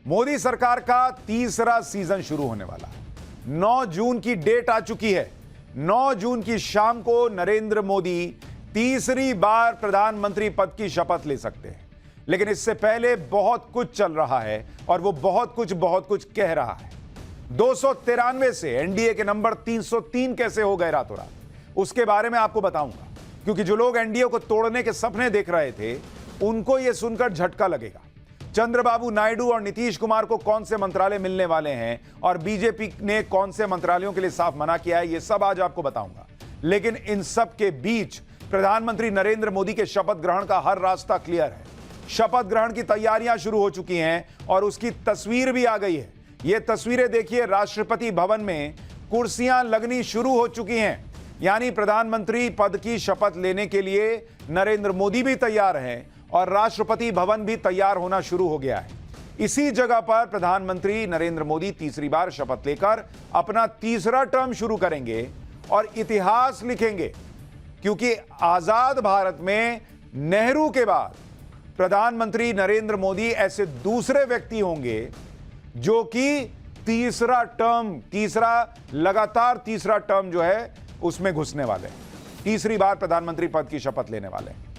मोदी सरकार का तीसरा सीजन शुरू होने वाला है। 9 जून की डेट आ चुकी है। 9 जून की शाम को नरेंद्र मोदी तीसरी बार प्रधानमंत्री पद की शपथ ले सकते हैं। लेकिन इससे पहले बहुत कुछ चल रहा है और वो बहुत कुछ कह रहा है। 293 से एनडीए के नंबर 303 कैसे हो गए रातों रात, उसके बारे में आपको बताऊंगा, क्योंकि जो लोग एनडीए को तोड़ने के सपने देख रहे थे उनको यह सुनकर झटका लगेगा। चंद्रबाबू नायडू और नीतीश कुमार को कौन से मंत्रालय मिलने वाले हैं और बीजेपी ने कौन से मंत्रालयों के लिए साफ मना किया है, यह सब आज आपको बताऊंगा। लेकिन इन सब के बीच प्रधानमंत्री नरेंद्र मोदी के शपथ ग्रहण का हर रास्ता क्लियर है। शपथ ग्रहण की तैयारियां शुरू हो चुकी हैं और उसकी तस्वीर भी आ गई है। यह तस्वीरें देखिए, राष्ट्रपति भवन में कुर्सियां लगनी शुरू हो चुकी हैं, यानी प्रधानमंत्री पद की शपथ लेने के लिए नरेंद्र मोदी भी तैयार हैं और राष्ट्रपति भवन भी तैयार होना शुरू हो गया है। इसी जगह पर प्रधानमंत्री नरेंद्र मोदी तीसरी बार शपथ लेकर अपना तीसरा टर्म शुरू करेंगे और इतिहास लिखेंगे, क्योंकि आजाद भारत में नेहरू के बाद प्रधानमंत्री नरेंद्र मोदी ऐसे दूसरे व्यक्ति होंगे जो कि लगातार तीसरा टर्म जो है उसमें घुसने वाले हैं, तीसरी बार प्रधानमंत्री पद की शपथ लेने वाले हैं।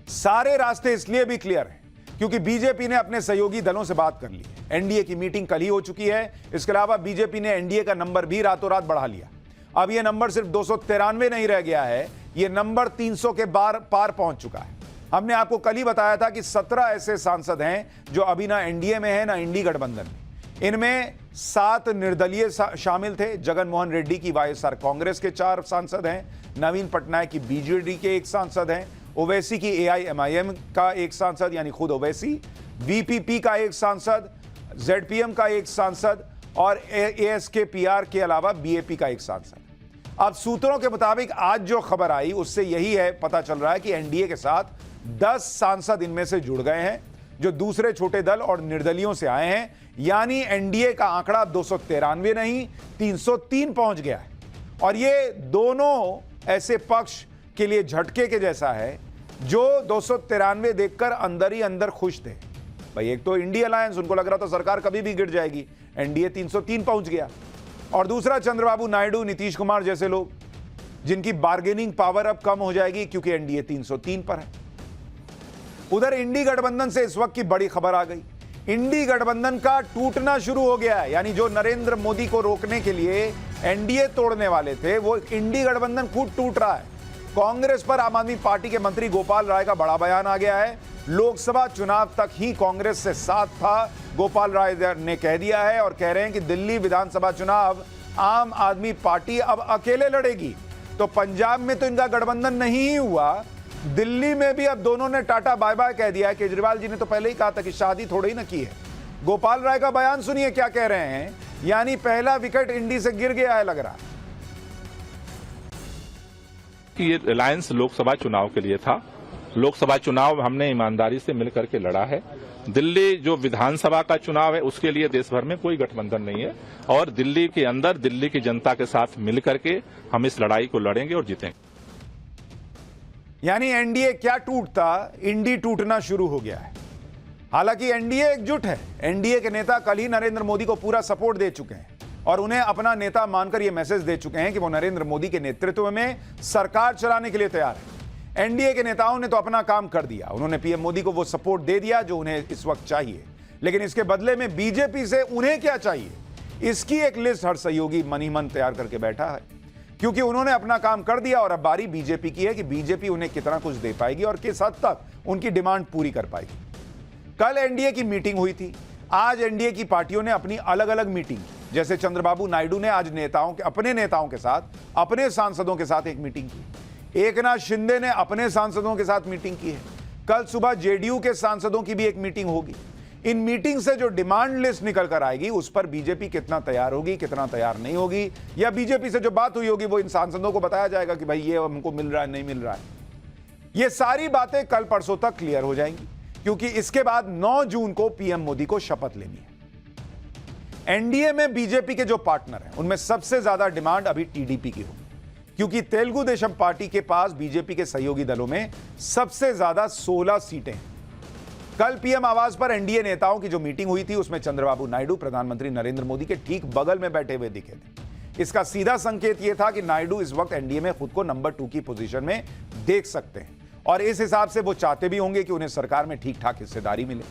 सारे रास्ते इसलिए भी क्लियर हैं क्योंकि बीजेपी ने अपने सहयोगी दलों से बात कर ली है। एनडीए की मीटिंग कल ही हो चुकी है। इसके अलावा बीजेपी ने एनडीए का नंबर भी रातों रात बढ़ा लिया। अब यह नंबर सिर्फ 293 नहीं रह गया है, यह नंबर 300 के पार पहुंच चुका है। हमने आपको कल ही बताया था कि 17 ऐसे सांसद हैं जो अभी ना एनडीए में है ना इंडी गठबंधन में। इनमें 7 निर्दलीय शामिल थे। जगन मोहन रेड्डी की वाईएसआर कांग्रेस के 4 सांसद हैं, नवीन पटनायक की बीजेडी के 1 सांसद हैं, ओवैसी की एआईएमआईएम का 1 सांसद यानी खुद ओवैसी, वीपीपी का 1 सांसद, जेडपीएम का 1 सांसद और एएसकेपीआर के अलावा बीएपी का 1 सांसद। अब सूत्रों के मुताबिक आज जो खबर आई उससे यही है, पता चल रहा है कि एनडीए के साथ 10 सांसद इनमें से जुड़ गए हैं जो दूसरे छोटे दल और निर्दलियों से आए हैं, यानी एनडीए का आंकड़ा 293 नहीं 303 पहुंच गया है। और ये दोनों ऐसे पक्ष के लिए झटके के जैसा है जो 293 देखकर अंदर ही अंदर खुश थे। भाई, एक तो इंडिया अलायंस, उनको लग रहा था सरकार कभी भी गिर जाएगी, एनडीए 303 पहुंच गया। और दूसरा चंद्रबाबू नायडू, नीतीश कुमार जैसे लोग जिनकी बार्गेनिंग पावर अब कम हो जाएगी क्योंकि एनडीए 303 पर है। उधर इंडी गठबंधन से इस वक्त की बड़ी खबर आ गई। इंडी गठबंधन का टूटना शुरू हो गया है, यानी जो नरेंद्र मोदी को रोकने के लिए एनडीए तोड़ने वाले थे वो इंडी गठबंधन खुद टूट रहा है। कांग्रेस पर आम आदमी पार्टी के मंत्री गोपाल राय का बड़ा बयान आ गया है। लोकसभा चुनाव तक ही कांग्रेस से साथ था, गोपाल राय ने कह दिया है और कह रहे हैं कि दिल्ली विधानसभा चुनाव आम आदमी पार्टी अब अकेले लड़ेगी। तो पंजाब में तो इनका गठबंधन नहीं ही हुआ, दिल्ली में भी अब दोनों ने टाटा बाय बाय कह दिया है। केजरीवाल जी ने तो पहले ही कहा था कि शादी थोड़ी ही ना की है। गोपाल राय का बयान सुनिए क्या कह रहे हैं, यानी पहला विकेट इंडी से गिर गया है लग रहा कि ये अलायंस लोकसभा चुनाव के लिए था। लोकसभा चुनाव हमने ईमानदारी से मिलकर के लड़ा है। दिल्ली जो विधानसभा का चुनाव है उसके लिए देश भर में कोई गठबंधन नहीं है और दिल्ली के अंदर दिल्ली की जनता के साथ मिलकर के हम इस लड़ाई को लड़ेंगे और जीतेंगे। यानी एनडीए क्या टूटता, इंडी टूटना शुरू हो गया है। हालांकि एनडीए एकजुट है। एनडीए के नेता कल ही नरेंद्र मोदी को पूरा सपोर्ट दे चुके हैं और उन्हें अपना नेता मानकर यह मैसेज दे चुके हैं कि वो नरेंद्र मोदी के नेतृत्व में सरकार चलाने के लिए तैयार है। एनडीए के नेताओं ने तो अपना काम कर दिया, उन्होंने पीएम मोदी को वो सपोर्ट दे दिया जो उन्हें इस वक्त चाहिए। लेकिन इसके बदले में बीजेपी से उन्हें क्या चाहिए, इसकी एक लिस्ट हर सहयोगी मन ही मन तैयार करके बैठा है, क्योंकि उन्होंने अपना काम कर दिया और अब बारी बीजेपी की है कि बीजेपी उन्हें कितना कुछ दे पाएगी और किस हद तक उनकी डिमांड पूरी कर पाएगी। कल एनडीए की मीटिंग हुई थी, आज एनडीए की पार्टियों ने अपनी अलग अलग मीटिंग, जैसे चंद्रबाबू नायडू ने आज अपने नेताओं के साथ, अपने सांसदों के साथ एक मीटिंग की। एकनाथ शिंदे ने अपने सांसदों के साथ मीटिंग की है। कल सुबह जेडीयू के सांसदों की भी एक मीटिंग होगी। इन मीटिंग से जो डिमांड लिस्ट निकल कर आएगी उस पर बीजेपी कितना तैयार होगी, कितना तैयार नहीं होगी, या बीजेपी से जो बात हुई होगी वो इन सांसदों को बताया जाएगा कि भाई ये हमको मिल रहा है, नहीं मिल रहा है। ये सारी बातें कल परसों तक क्लियर हो जाएंगी, क्योंकि इसके बाद 9 जून को पीएम मोदी को शपथ लेनी है। एनडीए में बीजेपी के जो पार्टनर हैं उनमें सबसे ज्यादा डिमांड अभी टीडीपी की होगी, क्योंकि तेलुगु देशम पार्टी के पास बीजेपी के सहयोगी दलों में सबसे ज्यादा 16 सीटें हैं। कल पीएम आवास पर एनडीए नेताओं की जो मीटिंग हुई थी उसमें चंद्रबाबू नायडू प्रधानमंत्री नरेंद्र मोदी के ठीक बगल में बैठे हुए दिखे थे। इसका सीधा संकेत यह था कि नायडू इस वक्त एनडीए में खुद को नंबर 2 की पोजीशन में देख सकते हैं और इस हिसाब से वो चाहते भी होंगे कि उन्हें सरकार में ठीक ठाक हिस्सेदारी मिले।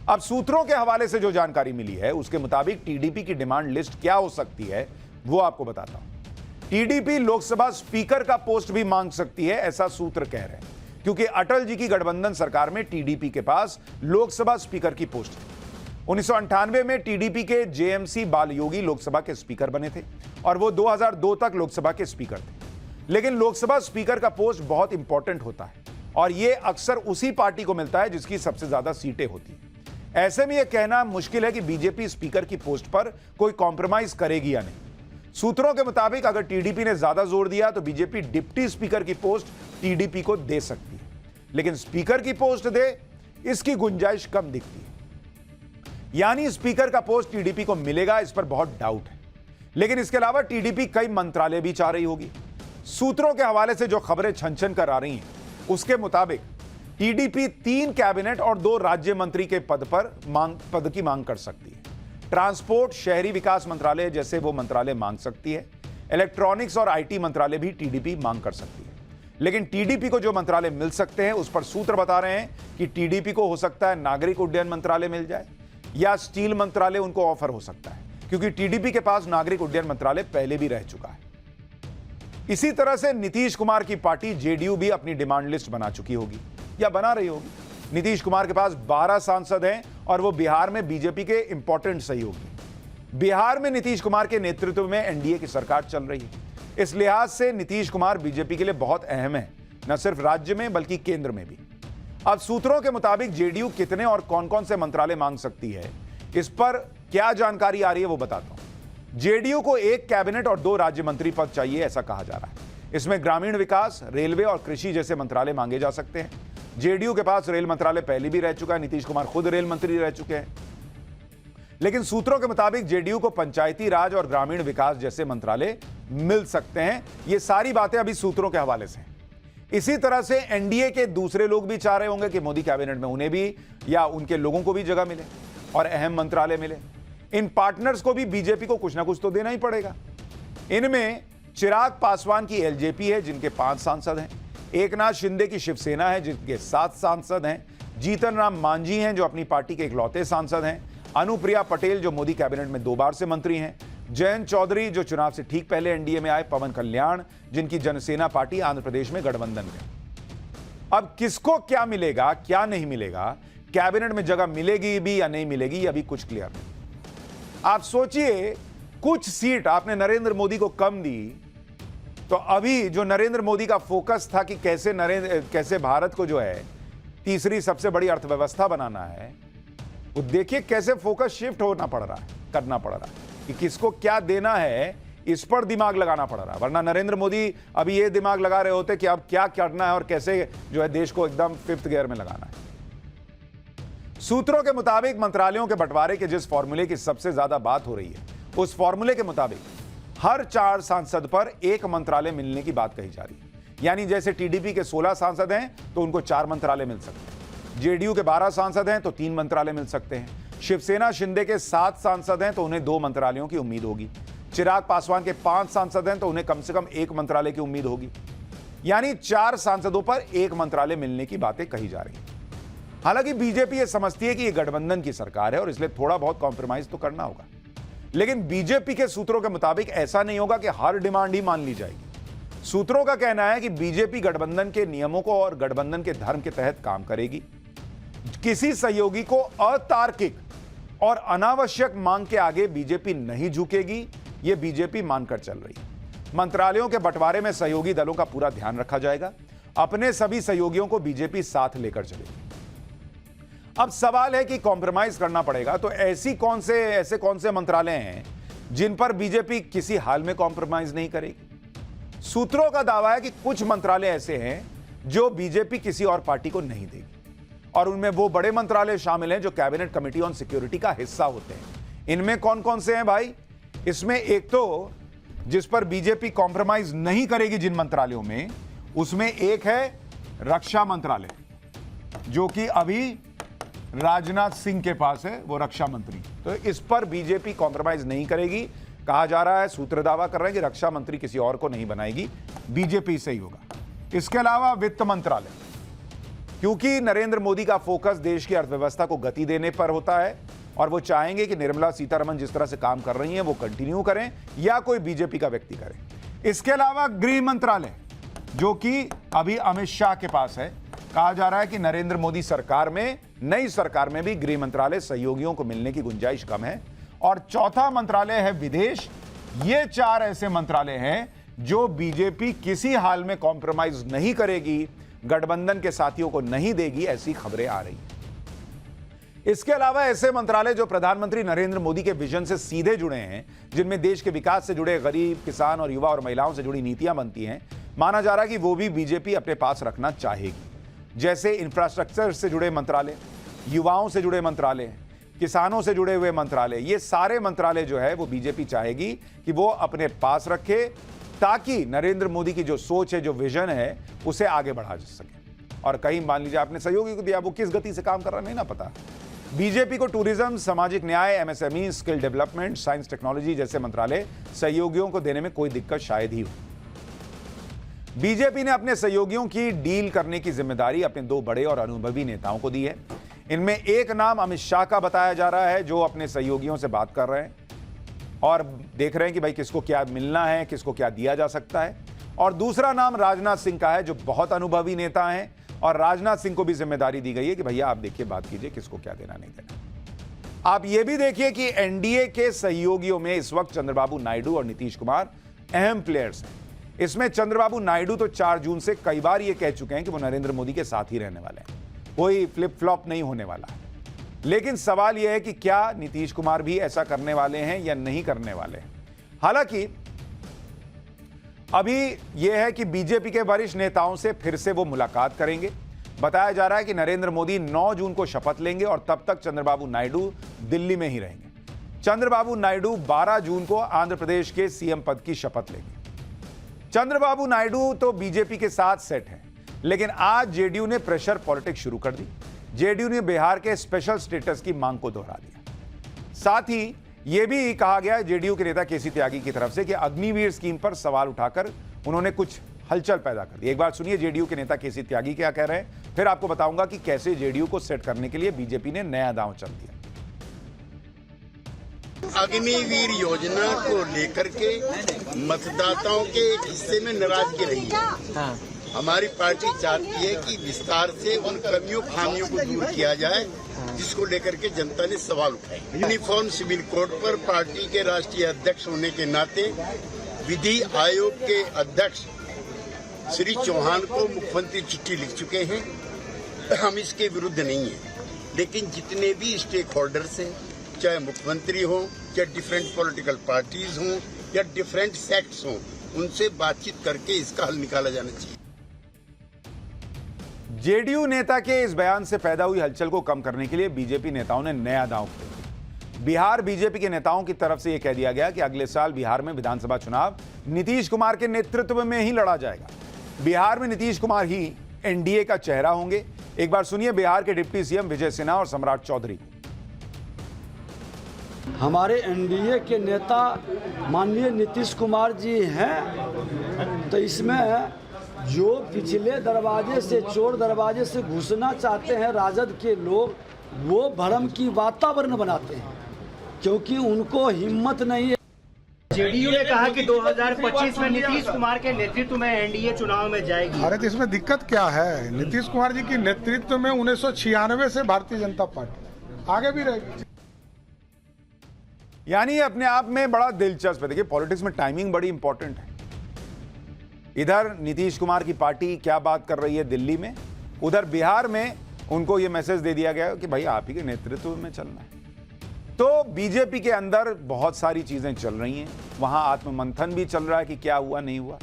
अब सूत्रों के हवाले से जो जानकारी मिली है उसके मुताबिक टीडीपी की डिमांड लिस्ट क्या हो सकती है वो आपको बताता हूं। टीडीपी लोकसभा स्पीकर का पोस्ट भी मांग सकती है, ऐसा सूत्र कह रहे हैं, क्योंकि अटल जी की गठबंधन सरकार में टीडीपी के पास लोकसभा स्पीकर की पोस्ट है। 1998 में टीडीपी के जेएमसी बालयोगी लोकसभा के स्पीकर बने थे और वो 2002 तक लोकसभा के स्पीकर थे। लेकिन लोकसभा स्पीकर का पोस्ट बहुत इंपॉर्टेंट होता है और यह अक्सर उसी पार्टी को मिलता है जिसकी सबसे ज्यादा सीटें होती हैं। ऐसे में यह कहना मुश्किल है कि बीजेपी स्पीकर की पोस्ट पर कोई कॉम्प्रोमाइज करेगी या नहीं। सूत्रों के मुताबिक अगर टीडीपी ने ज्यादा जोर दिया तो बीजेपी डिप्टी स्पीकर की पोस्ट टीडीपी को दे सकती है, लेकिन स्पीकर की पोस्ट दे इसकी गुंजाइश कम दिखती है। यानी स्पीकर का पोस्ट टीडीपी को मिलेगा, इस पर बहुत डाउट है। लेकिन इसके अलावा टीडीपी कई मंत्रालय भी चाह रही होगी। सूत्रों के हवाले से जो खबरें छन-छन कर आ रही हैं उसके मुताबिक टीडीपी 3 कैबिनेट और 2 राज्य मंत्री के पद की मांग कर सकती है। ट्रांसपोर्ट, शहरी विकास मंत्रालय जैसे वो मंत्रालय मांग सकती है। इलेक्ट्रॉनिक्स और आईटी मंत्रालय भी टीडीपी मांग कर सकती है। लेकिन टीडीपी को जो मंत्रालय मिल सकते हैं उस पर सूत्र बता रहे हैं कि टीडीपी को हो सकता है नागरिक उड्डयन मंत्रालय मिल जाए या स्टील मंत्रालय उनको ऑफर हो सकता है, क्योंकि टीडीपी के पास नागरिक उड्डयन मंत्रालय पहले भी रह चुका है। इसी तरह से नीतीश कुमार की पार्टी जेडीयू भी अपनी डिमांड लिस्ट बना चुकी होगी या बना रही होगी। नीतीश कुमार के पास 12 सांसद हैं और वो बिहार में बीजेपी के इंपॉर्टेंट सहयोगी। बिहार में नीतीश कुमार के नेतृत्व में एनडीए की सरकार चल रही है। इस लिहाज से नीतीश कुमार बीजेपी के लिए बहुत अहम है, न सिर्फ राज्य में बल्कि केंद्र में भी। अब सूत्रों के मुताबिक जेडीयू कितने और कौन कौन से मंत्रालय मांग सकती है, इस पर क्या जानकारी आ रही है वो बताता हूं। जेडीयू को 1 कैबिनेट और 2 राज्य मंत्री पद चाहिए, ऐसा कहा जा रहा है। इसमें ग्रामीण विकास, रेलवे और कृषि जैसे मंत्रालय मांगे जा सकते हैं। जेडीयू के पास रेल मंत्रालय पहले भी रह चुका है, नीतीश कुमार खुद रेल मंत्री रह चुके हैं। लेकिन सूत्रों के मुताबिक जेडीयू को पंचायती राज और ग्रामीण विकास जैसे मंत्रालय मिल सकते हैं। ये सारी बातें अभी सूत्रों के हवाले से हैं। इसी तरह से एनडीए के दूसरे लोग भी चाह रहे होंगे कि मोदी कैबिनेट में उन्हें भी या उनके लोगों को भी जगह मिले और अहम मंत्रालय मिले। इन पार्टनर्स को भी बीजेपी को कुछ ना कुछ तो देना ही पड़ेगा। इनमें चिराग पासवान की एलजेपी है जिनके 5 सांसद हैं, एकनाथ शिंदे की शिवसेना है जिनके 7 सांसद हैं, जीतन राम मांझी हैं जो अपनी पार्टी के इकलौते सांसद हैं, अनुप्रिया पटेल जो मोदी कैबिनेट में 2 बार से मंत्री हैं, जयंत चौधरी जो चुनाव से ठीक पहले एनडीए में आए, पवन कल्याण जिनकी जनसेना पार्टी आंध्र प्रदेश में गठबंधन में। अब किसको क्या मिलेगा क्या नहीं मिलेगा, कैबिनेट में जगह मिलेगी भी या नहीं मिलेगी, ये अभी कुछ क्लियर नहीं। आप सोचिए, कुछ सीट आपने नरेंद्र मोदी को कम दी तो अभी जो नरेंद्र मोदी का फोकस था कि कैसे भारत को जो है तीसरी सबसे बड़ी अर्थव्यवस्था बनाना है, वो देखिए कैसे फोकस शिफ्ट करना पड़ रहा है कि किसको क्या देना है, इस पर दिमाग लगाना पड़ रहा है। वरना नरेंद्र मोदी अभी ये दिमाग लगा रहे होते कि अब क्या करना है और कैसे जो है देश को एकदम 5th गियर में लगाना है। सूत्रों के मुताबिक मंत्रालयों के बंटवारे के जिस फॉर्मूले की सबसे ज्यादा बात हो रही है, उस फॉर्मूले के मुताबिक हर 4 सांसद पर 1 मंत्रालय मिलने की बात कही जा रही है। यानी जैसे टीडीपी के 16 सांसद हैं तो उनको 4 मंत्रालय मिल सकते हैं, जेडीयू के 12 सांसद हैं तो 3 मंत्रालय मिल सकते हैं, शिवसेना शिंदे के 7 सांसद हैं तो उन्हें 2 मंत्रालयों की उम्मीद होगी, चिराग पासवान के 5 सांसद हैं तो उन्हें कम से कम 1 मंत्रालय की उम्मीद होगी। यानी 4 सांसदों पर 1 मंत्रालय मिलने की बातें कही जा रही हैं। हालांकि बीजेपी यह समझती है कि यह गठबंधन की सरकार है और इसलिए थोड़ा बहुत कॉम्प्रोमाइज तो करना होगा। लेकिन बीजेपी के सूत्रों के मुताबिक ऐसा नहीं होगा कि हर डिमांड ही मान ली जाएगी। सूत्रों का कहना है कि बीजेपी गठबंधन के नियमों को और गठबंधन के धर्म के तहत काम करेगी। किसी सहयोगी को अतार्किक और अनावश्यक मांग के आगे बीजेपी नहीं झुकेगी, यह बीजेपी मानकर चल रही है। मंत्रालयों के बंटवारे में सहयोगी दलों का पूरा ध्यान रखा जाएगा। अपने सभी सहयोगियों को बीजेपी साथ लेकर चलेगी। अब सवाल है कि कॉम्प्रोमाइज करना पड़ेगा तो ऐसे कौन से मंत्रालय हैं जिन पर बीजेपी किसी हाल में कॉम्प्रोमाइज नहीं करेगी। सूत्रों का दावा है कि कुछ मंत्रालय ऐसे हैं जो बीजेपी किसी और पार्टी को नहीं देगी और उनमें वो बड़े मंत्रालय शामिल हैं जो कैबिनेट कमेटी ऑन सिक्योरिटी का हिस्सा होते हैं। इनमें कौन कौन से हैं भाई? इसमें एक तो जिस पर बीजेपी कॉम्प्रोमाइज नहीं करेगी जिन मंत्रालयों में, उसमें एक है रक्षा मंत्रालय जो कि अभी राजनाथ सिंह के पास है, वो रक्षा मंत्री। तो इस पर बीजेपी कॉम्प्रोमाइज नहीं करेगी। कहा जा रहा है, सूत्र दावा कर रहे हैं कि रक्षा मंत्री किसी और को नहीं बनाएगी, बीजेपी से ही होगा। इसके अलावा वित्त मंत्रालय, क्योंकि नरेंद्र मोदी का फोकस देश की अर्थव्यवस्था को गति देने पर होता है और वो चाहेंगे कि निर्मला सीतारमण जिस तरह से काम कर रही हैं वो कंटिन्यू करें या कोई बीजेपी का व्यक्ति करे। इसके अलावा गृह मंत्रालय, जो कि अभी अमित शाह के पास है, कहा जा रहा है कि नरेंद्र मोदी सरकार में, नई सरकार में भी गृह मंत्रालय सहयोगियों को मिलने की गुंजाइश कम है। और चौथा मंत्रालय है विदेश। ये 4 ऐसे मंत्रालय हैं जो बीजेपी किसी हाल में कॉम्प्रोमाइज नहीं करेगी, गठबंधन के साथियों को नहीं देगी, ऐसी खबरें आ रही हैं। इसके अलावा ऐसे मंत्रालय जो प्रधानमंत्री नरेंद्र मोदी के विजन से सीधे जुड़े हैं, जिनमें देश के विकास से जुड़े गरीब, किसान और युवा और महिलाओं से जुड़ी नीतियां बनती हैं, माना जा रहा है कि वो भी बीजेपी अपने पास रखना चाहेगी। जैसे इंफ्रास्ट्रक्चर से जुड़े मंत्रालय, युवाओं से जुड़े मंत्रालय, किसानों से जुड़े हुए मंत्रालय, ये सारे मंत्रालय जो है वो बीजेपी चाहेगी कि वो अपने पास रखे, ताकि नरेंद्र मोदी की जो सोच है, जो विजन है, उसे आगे बढ़ा जा सके। और कहीं मान लीजिए आपने सहयोगी को दिया, वो किस गति से काम कर रहा है नहीं ना पता। बीजेपी को टूरिज्म, सामाजिक न्याय, MSME, skill development, science technology जैसे मंत्रालय सहयोगियों को देने में कोई दिक्कत शायद ही हो। बीजेपी ने अपने सहयोगियों की डील करने की जिम्मेदारी अपने 2 बड़े और अनुभवी नेताओं को दी है। इनमें एक नाम अमित शाह का बताया जा रहा है, जो अपने सहयोगियों से बात कर रहे हैं और देख रहे हैं कि भाई किसको क्या मिलना है, किसको क्या दिया जा सकता है। और दूसरा नाम राजनाथ सिंह का है, जो बहुत अनुभवी नेता हैं, और राजनाथ सिंह को भी जिम्मेदारी दी गई है कि भैया आप देखिए, बात कीजिए किसको क्या देना नहीं देना। आप ये भी देखिए कि एनडीए के सहयोगियों में इस वक्त चंद्रबाबू नायडू और नीतीश कुमार अहम प्लेयर्स हैं। इसमें चंद्रबाबू नायडू तो 4 जून से कई बार ये कह चुके हैं कि वो नरेंद्र मोदी के साथ ही रहने वाले हैं, कोई फ्लिप फ्लॉप नहीं होने वाला है। लेकिन सवाल यह है कि क्या नीतीश कुमार भी ऐसा करने वाले हैं या नहीं करने वाले हैं। हालांकि अभी यह है कि बीजेपी के वरिष्ठ नेताओं से फिर से वो मुलाकात करेंगे। बताया जा रहा है कि नरेंद्र मोदी 9 जून को शपथ लेंगे और तब तक चंद्रबाबू नायडू दिल्ली में ही रहेंगे। चंद्रबाबू नायडू 12 जून को आंध्र प्रदेश के सीएम पद की शपथ लेंगे। चंद्रबाबू नायडू तो बीजेपी के साथ सेट हैं, लेकिन आज जेडीयू ने प्रेशर पॉलिटिक्स शुरू कर दी। जेडीयू ने बिहार के स्पेशल स्टेटस की मांग को दोहरा दिया। साथ ही यह भी कहा गया जेडीयू के नेता केसी त्यागी की तरफ से कि अग्निवीर स्कीम पर सवाल उठाकर उन्होंने कुछ हलचल पैदा कर दी। एक बार सुनिए जेडीयू के नेता केसी त्यागी क्या कह रहे हैं, फिर आपको बताऊंगा कि कैसे जेडीयू को सेट करने के लिए बीजेपी ने नया दांव चल दिया। अग्निवीर योजना को लेकर के मतदाताओं के एक हिस्से में नाराजगी रही है। हमारी पार्टी चाहती है कि विस्तार से उन कमियों खामियों को दूर किया जाए, जिसको लेकर के जनता ने सवाल उठाए। यूनिफॉर्म सिविल कोड पर पार्टी के राष्ट्रीय अध्यक्ष होने के नाते विधि आयोग के अध्यक्ष श्री चौहान को मुख्यमंत्री चिट्ठी लिख चुके हैं। हम इसके विरुद्ध नहीं हैं, लेकिन जितने भी स्टेक होल्डर्स हैं, चाहे मुख्यमंत्री हो, चाहे डिफरेंट पॉलिटिकल पार्टीज हों या डिफरेंट सेक्ट्स हों, उनसे बातचीत करके इसका हल निकाला जाना चाहिए। जेडीयू नेता के इस बयान से पैदा हुई हलचल को कम करने के लिए बीजेपी नेताओं ने नया दांव खेला। बिहार बीजेपी के नेताओं की तरफ से यह कह दिया गया कि अगले साल बिहार में विधानसभा चुनाव नीतीश कुमार के नेतृत्व में ही लड़ा जाएगा। बिहार में नीतीश कुमार ही एनडीए का चेहरा होंगे। एक बार सुनिए बिहार के डिप्टी सीएम विजय सिन्हा और सम्राट चौधरी। हमारे एनडीए के नेता माननीय नीतीश कुमार जी हैं, तो इसमें जो पिछले दरवाजे से, चोर दरवाजे से घुसना चाहते हैं राजद के लोग, वो भ्रम की वातावरण बनाते हैं, क्योंकि उनको हिम्मत नहीं है। जेडीयू ने कहा कि 2025 में नीतीश कुमार के नेतृत्व में एनडीए चुनाव में जाएगी। अरे तो इसमें दिक्कत क्या है? नीतीश कुमार जी की नेतृत्व में 1996 से भारतीय जनता पार्टी आगे भी रहेगी। यानी अपने आप में बड़ा दिलचस्प है। देखिए पॉलिटिक्स में टाइमिंग बड़ी इंपॉर्टेंट है। इधर नीतीश कुमार की पार्टी क्या बात कर रही है दिल्ली में, उधर बिहार में उनको यह मैसेज दे दिया गया कि भाई आप ही के नेतृत्व में चलना है। तो बीजेपी के अंदर बहुत सारी चीजें चल रही हैं, वहां आत्ममंथन भी चल रहा है कि क्या हुआ नहीं हुआ।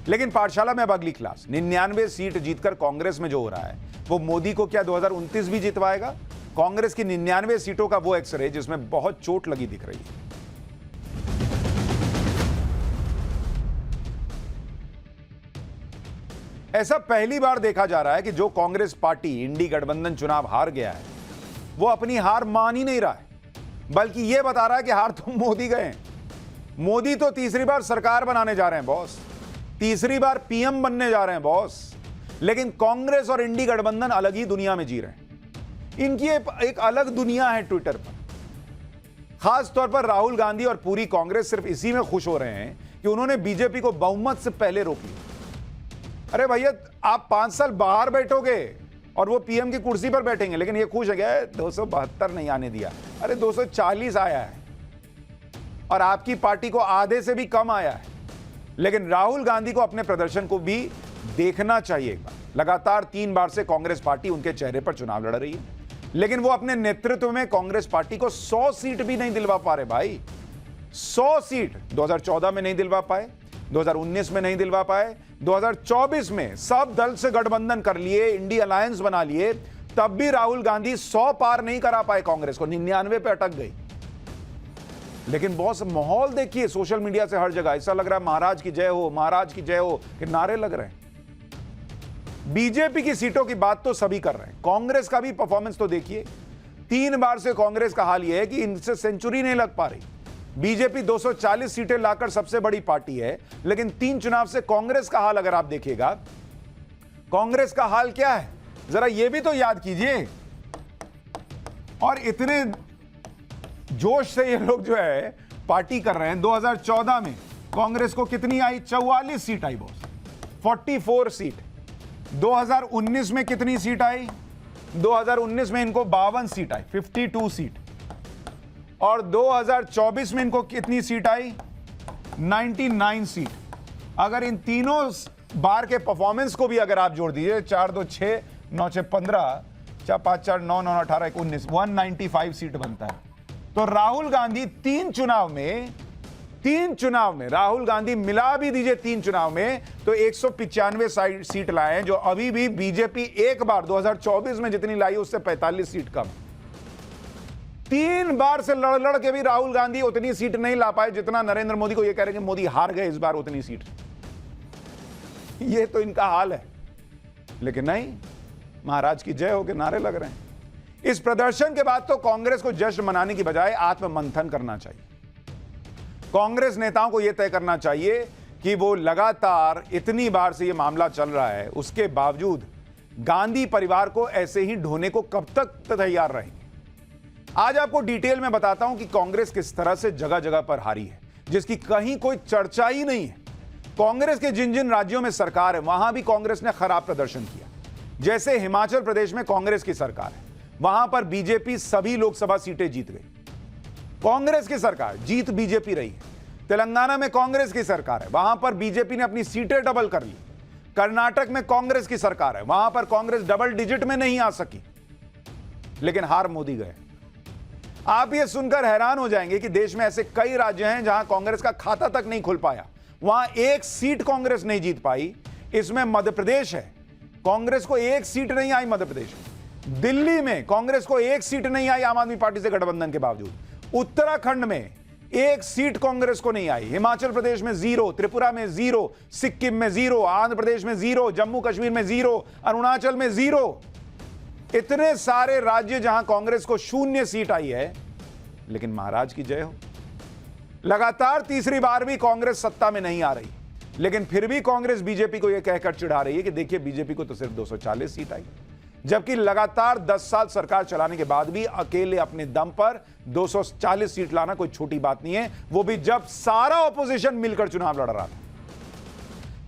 लेकिन पाठशाला में अब अगली क्लास, 99 सीट जीतकर कांग्रेस में जो हो रहा है वो मोदी को क्या 2029 भी जितवाएगा? कांग्रेस की 99 सीटों का वो एक्सरे जिसमें बहुत चोट लगी दिख रही है। ऐसा पहली बार देखा जा रहा है कि जो कांग्रेस पार्टी इंडी गठबंधन चुनाव हार गया है, वो अपनी हार मान ही नहीं रहा है, बल्कि ये बता रहा है कि हार तो मोदी गए हैं। मोदी तो तीसरी बार सरकार बनाने जा रहे हैं बॉस, तीसरी बार पीएम बनने जा रहे हैं बॉस। लेकिन कांग्रेस और इंडी गठबंधन अलग ही दुनिया में जी रहे हैं। इनकी एक अलग दुनिया है ट्विटर पर। खास तौर पर राहुल गांधी और पूरी कांग्रेस सिर्फ इसी में खुश हो रहे हैं कि उन्होंने बीजेपी को बहुमत से पहले रोक लिया। अरे भैया, आप 5 साल बाहर बैठोगे और वो पीएम की कुर्सी पर बैठेंगे, लेकिन ये खुश है क्या 272 नहीं आने दिया। अरे 240 आया है और आपकी पार्टी को आधे से भी कम आया है। लेकिन राहुल गांधी को अपने प्रदर्शन को भी देखना चाहिए। लगातार 3 बार से कांग्रेस पार्टी उनके चेहरे पर चुनाव लड़ रही है, लेकिन वो अपने नेतृत्व में कांग्रेस पार्टी को 100 सीट भी नहीं दिलवा पा रहे भाई। 100 सीट 2014 में नहीं दिलवा पाए, 2019 में नहीं दिलवा पाए, 2024 में सब दल से गठबंधन कर लिए, इंडी अलायंस बना लिए, तब भी राहुल गांधी 100 पार नहीं करा पाए कांग्रेस को, 99 पे अटक गई। लेकिन बॉस, माहौल देखिए सोशल मीडिया से हर जगह ऐसा लग रहा है महाराज की जय हो, महाराज की जय हो के नारे लग रहे हैं। बीजेपी की सीटों की बात तो सभी कर रहे हैं, कांग्रेस का भी परफॉर्मेंस तो देखिए। 3 बार से कांग्रेस का हाल यह है कि इनसे सेंचुरी नहीं लग पा रही। बीजेपी 240 सीटें लाकर सबसे बड़ी पार्टी है, लेकिन 3 चुनाव से कांग्रेस का हाल अगर आप देखिएगा, कांग्रेस का हाल क्या है जरा यह भी तो याद कीजिए। और इतने जोश से ये लोग जो है पार्टी कर रहे हैं। 2014 में कांग्रेस को कितनी आई? 44 सीट आई बॉस, 44 सीट। 2019 में कितनी सीट आई? 2019 में इनको 52 सीट आई, 52 सीट। और 2024 में इनको कितनी सीट आई? 99 सीट। अगर इन तीनों बार के परफॉर्मेंस को भी अगर आप जोड़ दीजिए, 4 2 6 9 6 15 4 5 4 9 9 18 19 195 सीट बनता है। तो राहुल गांधी 3 चुनाव में राहुल गांधी मिला भी दीजिए 3 चुनाव में तो 195 सीट लाए हैं, जो अभी भी बीजेपी एक बार 2024 में जितनी लाई उससे 45 सीट कम। 3 बार से लड़ के भी राहुल गांधी उतनी सीट नहीं ला पाए जितना नरेंद्र मोदी को यह कह रहे हैं कि मोदी हार गए इस बार उतनी सीट। यह तो इनका हाल है। लेकिन नहीं, महाराज की जय हो के नारे लग रहे हैं। इस प्रदर्शन के बाद तो कांग्रेस को जश्न मनाने की बजाय आत्ममंथन करना चाहिए। कांग्रेस नेताओं को यह तय करना चाहिए कि वो लगातार इतनी बार से यह मामला चल रहा है, उसके बावजूद गांधी परिवार को ऐसे ही ढोने को कब तक तैयार रहेंगे। आज आपको डिटेल में बताता हूं कि कांग्रेस किस तरह से जगह जगह पर हारी है, जिसकी कहीं कोई चर्चा ही नहीं है। कांग्रेस के जिन जिन राज्यों में सरकार है वहां भी कांग्रेस ने खराब प्रदर्शन किया। जैसे हिमाचल प्रदेश में कांग्रेस की सरकार है, वहां पर बीजेपी सभी लोकसभा सीटें जीत गई, कांग्रेस की सरकार, जीत बीजेपी रही है। तेलंगाना में कांग्रेस की सरकार है, वहां पर बीजेपी ने अपनी सीटें डबल कर ली। कर्नाटक में कांग्रेस की सरकार है, वहां पर कांग्रेस डबल डिजिट में नहीं आ सकी, लेकिन हार मोदी गए। आप ये सुनकर हैरान हो जाएंगे कि देश में ऐसे कई राज्य हैं जहां कांग्रेस का खाता तक नहीं खुल पाया, वहां 1 सीट कांग्रेस नहीं जीत पाई। इसमें मध्य प्रदेश है, कांग्रेस को 1 सीट नहीं आई मध्य प्रदेश में। दिल्ली में कांग्रेस को 1 सीट नहीं आई आम आदमी पार्टी से गठबंधन के बावजूद। उत्तराखंड में 1 सीट कांग्रेस को नहीं आई। हिमाचल प्रदेश में 0, त्रिपुरा में 0, सिक्किम में 0, आंध्र प्रदेश में 0, जम्मू कश्मीर में 0, अरुणाचल में 0। इतने सारे राज्य जहां कांग्रेस को 0 सीट आई है, लेकिन महाराज की जय हो। लगातार तीसरी बार भी कांग्रेस सत्ता में नहीं आ रही, लेकिन फिर भी कांग्रेस बीजेपी को यह कहकर चिढ़ा रही है कि देखिए बीजेपी को तो सिर्फ 240 सीट आई, जबकि लगातार 10 साल सरकार चलाने के बाद भी अकेले अपने दम पर 240 सीट लाना कोई छोटी बात नहीं है, वो भी जब सारा ऑपोजिशन मिलकर चुनाव लड़ रहा था।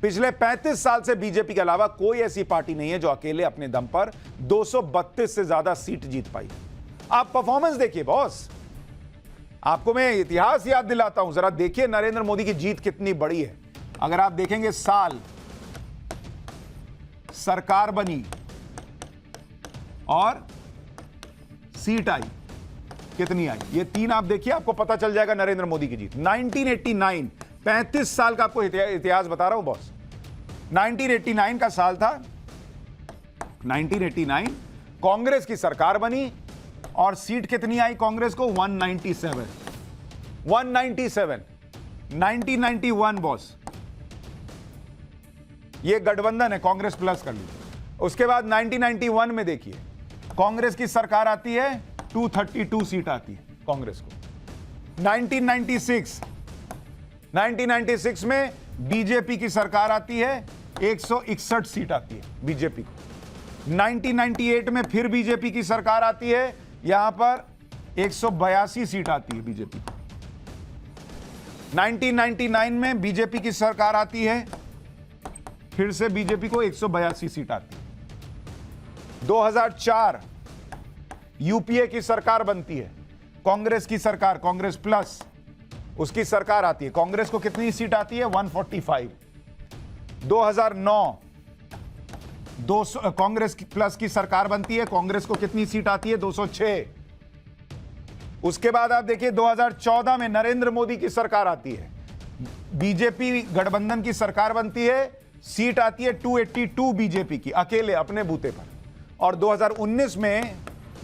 पिछले 35 साल से बीजेपी के अलावा कोई ऐसी पार्टी नहीं है जो अकेले अपने दम पर 232 से ज्यादा सीट जीत पाई। आप परफॉर्मेंस देखिए बॉस, आपको मैं इतिहास याद दिलाता हूं, जरा देखिए नरेंद्र मोदी की जीत कितनी बड़ी है। अगर आप देखेंगे साल सरकार बनी और सीट आई, कितनी आई, ये 3 आप देखिए, आपको पता चल जाएगा नरेंद्र मोदी की जीत। 1989, 35 साल का आपको इतिहास बता रहा हूं बॉस। 1989 का साल था, 1989 कांग्रेस की सरकार बनी और सीट कितनी आई कांग्रेस को? 197। 1991 बॉस, ये गठबंधन है, कांग्रेस प्लस कर लीजिए। उसके बाद 1991 में देखिए कांग्रेस की सरकार आती है 232 सीट आती है कांग्रेस को। 1996 में बीजेपी की सरकार आती है, 161 सीट आती है बीजेपी को। 1998 में फिर बीजेपी की सरकार आती है, यहां पर 182 सीट आती है बीजेपी को। 1999 में बीजेपी की सरकार आती है, फिर से बीजेपी को 182 सीट आती है। 2004 यूपीए की सरकार बनती है, कांग्रेस की सरकार, कांग्रेस प्लस उसकी सरकार आती है। कांग्रेस को कितनी सीट आती है? 145। 2009 200 कांग्रेस प्लस की सरकार बनती है, कांग्रेस को कितनी सीट आती है? 206। उसके बाद आप देखिए 2014 में नरेंद्र मोदी की सरकार आती है, बीजेपी गठबंधन की सरकार बनती है, सीट आती है 282 बीजेपी की, अकेले अपने बूते पर। और 2019 में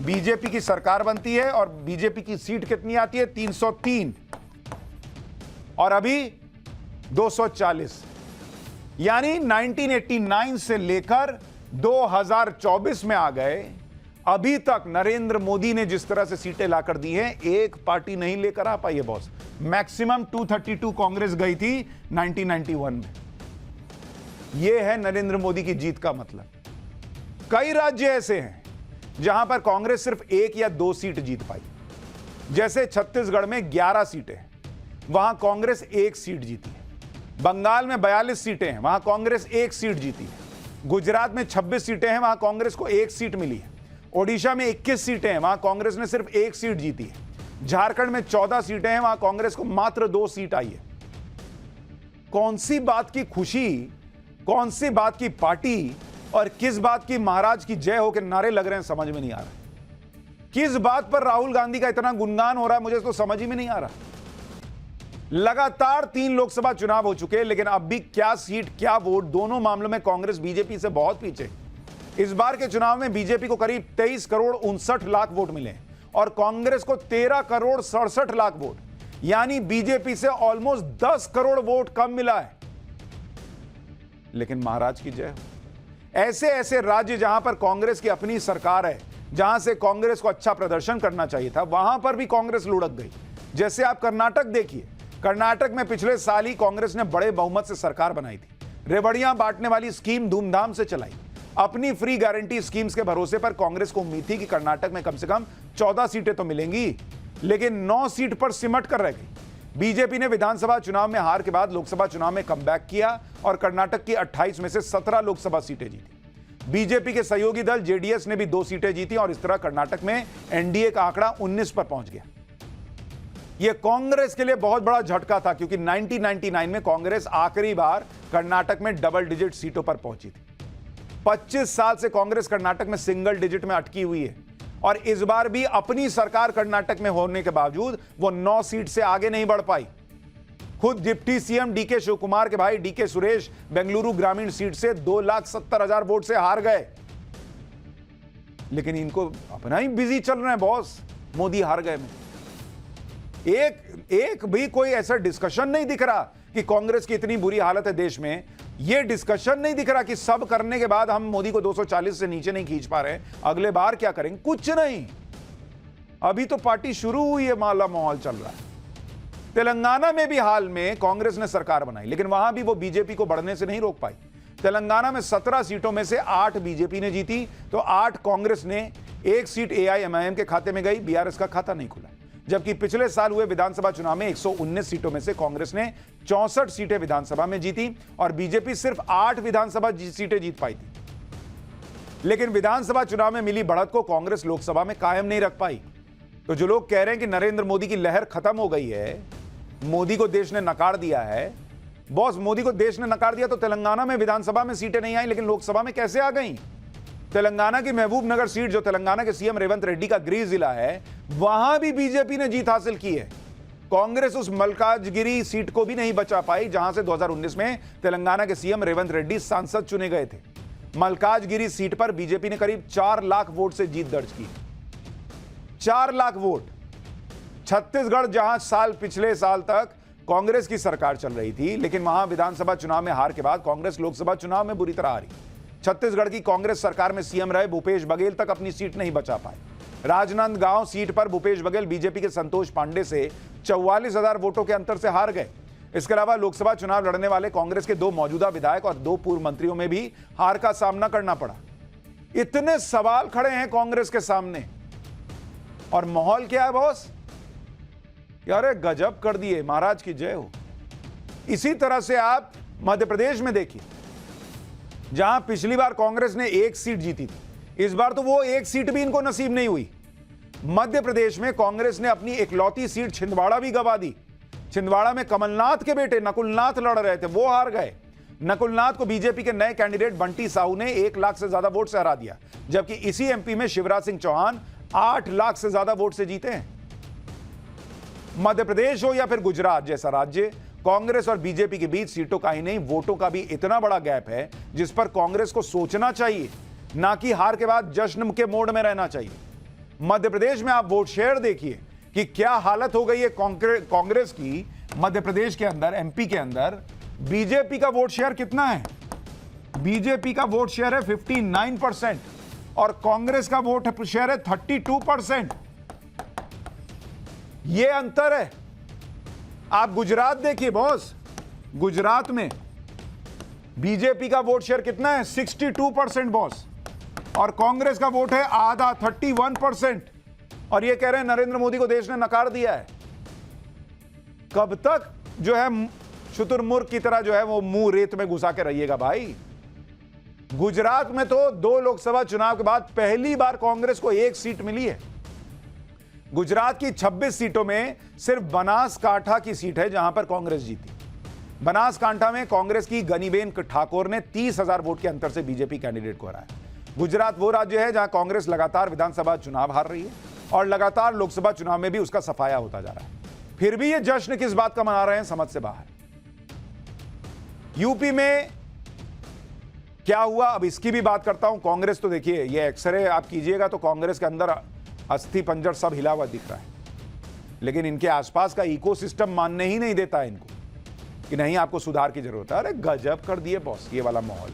बीजेपी की सरकार बनती है और बीजेपी की सीट कितनी आती है? 303 और अभी 240। यानी 1989 से लेकर 2024 में आ गए, अभी तक नरेंद्र मोदी ने जिस तरह से सीटें लाकर दी हैं, एक पार्टी नहीं लेकर आ पाई है बॉस। मैक्सिमम 232 कांग्रेस गई थी 1991 में। यह है नरेंद्र मोदी की जीत का मतलब। कई राज्य ऐसे हैं जहां पर कांग्रेस सिर्फ 1 या 2 सीट जीत पाई, जैसे छत्तीसगढ़ में 11 सीटें, वहां कांग्रेस 1 सीट जीती है। बंगाल में 42 सीटें हैं, वहां कांग्रेस 1 सीट जीती है। गुजरात में 26 सीटें हैं, वहां कांग्रेस को 1 सीट मिली है। ओडिशा में 21 सीटें हैं, वहां कांग्रेस ने सिर्फ 1 सीट जीती है। झारखंड में 14 सीटें हैं, वहां कांग्रेस को मात्र 2 सीट आई है। कौन सी बात की खुशी, कौन सी बात की पार्टी और किस बात की महाराज की जय हो के नारे लग रहे हैं, समझ में नहीं आ रहा। किस बात पर राहुल गांधी का इतना गुणगान हो रहा है, मुझे तो समझ ही में नहीं आ रहा। लगातार 3 लोकसभा चुनाव हो चुके हैं, लेकिन अब भी क्या सीट क्या वोट, दोनों मामलों में कांग्रेस बीजेपी से बहुत पीछे। इस बार के चुनाव में बीजेपी को करीब 23 करोड़ 59 लाख वोट मिले और कांग्रेस को 13 करोड़ 67 लाख वोट, यानी बीजेपी से ऑलमोस्ट 10 करोड़ वोट कम मिला है। लेकिन महाराज की जय हो। ऐसे ऐसे राज्य जहां पर कांग्रेस की अपनी सरकार है, जहां से कांग्रेस को अच्छा प्रदर्शन करना चाहिए था, वहां पर भी कांग्रेस लुढ़क गई। जैसे आप कर्नाटक देखिए, कर्नाटक में पिछले साल ही कांग्रेस ने बड़े बहुमत से सरकार बनाई थी, रेवड़ियां बांटने वाली स्कीम धूमधाम से चलाई। अपनी फ्री गारंटी स्कीम्स के भरोसे पर कांग्रेस को उम्मीद थी कि कर्नाटक में कम से कम 14 सीटें तो मिलेंगी, लेकिन 9 सीट पर सिमट कर रह गई। बीजेपी ने विधानसभा चुनाव में हार के बाद लोकसभा चुनाव में कमबैक किया और कर्नाटक की 28 में से 17 लोकसभा सीटें जीती। बीजेपी के सहयोगी दल जेडीएस ने भी 2 सीटें जीती और इस तरह कर्नाटक में एनडीए का आंकड़ा 19 पर पहुंच गया। यह कांग्रेस के लिए बहुत बड़ा झटका था, क्योंकि 1999 में कांग्रेस आखिरी बार कर्नाटक में डबल डिजिट सीटों पर पहुंची थी। 25 साल से कांग्रेस कर्नाटक में सिंगल डिजिट में अटकी हुई है और इस बार भी अपनी सरकार कर्नाटक में होने के बावजूद वो 9 सीट से आगे नहीं बढ़ पाई। खुद डिप्टी सीएम डीके शिवकुमार के भाई डीके सुरेश बेंगलुरु ग्रामीण सीट से 2,70,000 वोट से हार गए। लेकिन इनको अपना ही बिजी चल रहे हैं बॉस, मोदी हार गए में। एक भी कोई ऐसा डिस्कशन नहीं दिख रहा कि कांग्रेस की इतनी बुरी हालत है देश में। यह डिस्कशन नहीं दिख रहा कि सब करने के बाद हम मोदी को 240 से नीचे नहीं खींच पा रहे, अगले बार क्या करेंगे, कुछ नहीं। अभी तो पार्टी शुरू हुई है, माला माहौल चल रहा है। तेलंगाना में भी हाल में कांग्रेस ने सरकार बनाई, लेकिन वहां भी वो बीजेपी को बढ़ने से नहीं रोक पाई। तेलंगाना में 17 सीटों में से 8 बीजेपी ने जीती तो 8 कांग्रेस ने, 1 सीट एआईएमआईएम के खाते में गई, बीआरएस का खाता नहीं खुला। जबकि पिछले साल हुए विधानसभा चुनाव में 119 सीटों में से कांग्रेस ने 64 सीटें विधानसभा में जीती और बीजेपी सिर्फ 8 विधानसभा सीटें जीत पाई थी। लेकिन विधानसभा चुनाव में मिली बढ़त को कांग्रेस लोकसभा में कायम नहीं रख पाई। तो जो लोग कह रहे हैं कि नरेंद्र मोदी की लहर खत्म हो गई है, मोदी को देश ने नकार दिया है, बॉस मोदी को देश ने नकार दिया तो तेलंगाना में विधानसभा में सीटें नहीं आई, लेकिन लोकसभा में कैसे आ गई? तेलंगाना की महबूब नगर सीट, जो तेलंगाना के सीएम रेवंत रेड्डी का गृह जिला है, वहां भी बीजेपी ने जीत हासिल की है। कांग्रेस उस मल्काजगिरी सीट को भी नहीं बचा पाई जहां से 2019 में तेलंगाना के सीएम रेवंत रेड्डी सांसद चुने गए थे। मल्काजगिरी सीट पर बीजेपी ने करीब 4 लाख वोट से जीत दर्ज की। 4 लाख वोट। छत्तीसगढ़, जहां पिछले साल तक कांग्रेस की सरकार चल रही थी, लेकिन वहां विधानसभा चुनाव में हार के बाद कांग्रेस लोकसभा चुनाव में बुरी तरह हारी। छत्तीसगढ़ की कांग्रेस सरकार में सीएम रहे भूपेश बघेल तक अपनी सीट नहीं बचा पाए। राजनांदगांव सीट पर भूपेश बघेल बीजेपी के संतोष पांडे से 44,000 वोटों के अंतर से हार गए। इसके अलावा लोकसभा चुनाव लड़ने वाले कांग्रेस के 2 मौजूदा विधायक और 2 पूर्व मंत्रियों में भी हार का सामना करना पड़ा। इतने सवाल खड़े हैं कांग्रेस के सामने, और माहौल क्या है बॉस? यार गजब कर दिए, महाराज की जय हो। इसी तरह से आप मध्य प्रदेश में देखिए, जहां पिछली बार कांग्रेस ने 1 सीट जीती थी, इस बार तो वो 1 सीट भी इनको नसीब नहीं हुई। मध्य प्रदेश में कांग्रेस ने अपनी इकलौती सीट छिंदवाड़ा भी गंवा दी। छिंदवाड़ा में कमलनाथ के बेटे नकुलनाथ लड़ रहे थे, वो हार गए। नकुलनाथ को बीजेपी के नए कैंडिडेट बंटी साहू ने 1 लाख से ज्यादा वोट से हरा दिया, जबकि इसी एमपी में शिवराज सिंह चौहान 8 लाख से ज्यादा वोट से जीते हैं। मध्य प्रदेश हो या फिर गुजरात जैसा राज्य, कांग्रेस और बीजेपी के बीच सीटों का ही नहीं, वोटों का भी इतना बड़ा गैप है जिस पर कांग्रेस को सोचना चाहिए, ना कि हार के बाद जश्न के मोड में रहना चाहिए। मध्य प्रदेश में आप वोट शेयर देखिए कि क्या हालत हो गई है कांग्रेस की। मध्य प्रदेश के अंदर, एमपी के अंदर बीजेपी का वोट शेयर कितना है? बीजेपी का वोट शेयर है 59% और कांग्रेस का वोट शेयर है 32%। यह अंतर है। आप गुजरात देखिए बॉस, गुजरात में बीजेपी का वोट शेयर कितना है? 62% बॉस, और कांग्रेस का वोट है आधा, 31%। और ये कह रहे हैं नरेंद्र मोदी को देश ने नकार दिया है। कब तक जो है शुतुरमुर्ग की तरह जो है वो मुंह रेत में घुसा के रहिएगा भाई? गुजरात में तो 2 लोकसभा चुनाव के बाद पहली बार कांग्रेस को 1 सीट मिली है। गुजरात की 26 सीटों में सिर्फ बनासकांठा की सीट है जहां पर कांग्रेस जीती। बनासकांठा में कांग्रेस की गनीबेन ठाकुर ने 30,000 वोट के अंतर से बीजेपी कैंडिडेट को हराया। गुजरात वो राज्य है जहां कांग्रेस लगातार विधानसभा चुनाव हार रही है और लगातार लोकसभा चुनाव में भी उसका सफाया होता जा रहा है। फिर भी ये जश्न किस बात का मना रहे हैं, समझ से बाहर। यूपी में क्या हुआ, अब इसकी भी बात करता हूं। कांग्रेस तो देखिए, ये एक्सरे आप कीजिएगा तो कांग्रेस के अंदर अस्थि पंजर सब हिला हुआ दिख रहा है, लेकिन इनके आसपास का इकोसिस्टम मानने ही नहीं देता है इनको कि नहीं आपको सुधार की जरूरत है। अरे गजब कर दिए बॉस ये वाला माहौल।